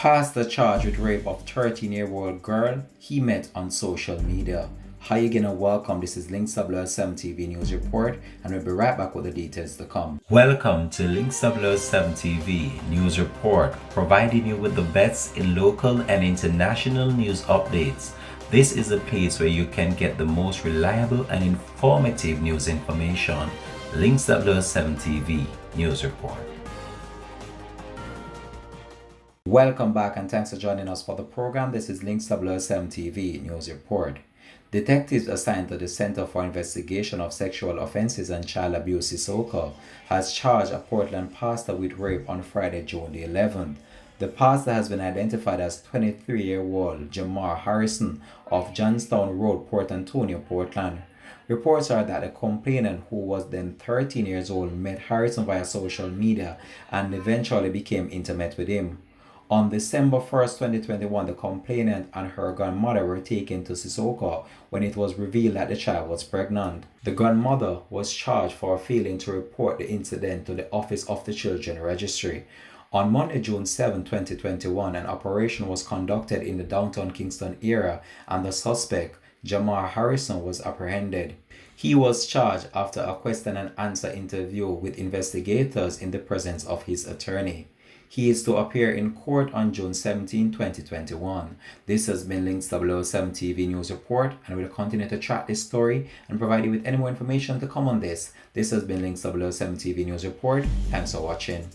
Pastor charged with rape of 13-year-old girl he met on social media. Hi again and welcome. This is Links WL7 TV News Report, and we'll be right back with the details to come. Welcome to Links WL7 TV News Report, providing you with the best in local and international news updates. This is a place where you can get the most reliable and informative news information. Links WL7 TV News Report. Welcome back and thanks for joining us for the program. This is Links WL7 TV News Report. Detectives assigned to the Center for Investigation of Sexual Offenses and Child Abuse (CISOCA) has charged a Portland pastor with rape on Friday, June the 11th. The pastor has been identified as 23-year-old Jamar Harrison of Johnstown Road, Port Antonio, Portland. Reports are that the complainant, who was then 13 years old, met Harrison via social media and eventually became intimate with him. On December 1st, 2021, the complainant and her grandmother were taken to CISOCA when it was revealed that the child was pregnant. The grandmother was charged for failing to report the incident to the Office of the Children Registry. On Monday, June 7, 2021, an operation was conducted in the downtown Kingston area and the suspect, Jamar Harrison, was apprehended. He was charged after a question and answer interview with investigators in the presence of his attorney. He is to appear in court on June 17, 2021. This has been Links WL7 TV News Report, and we'll continue to track this story and provide you with any more information to come on this. This has been Links WL7 TV News Report. Thanks for watching.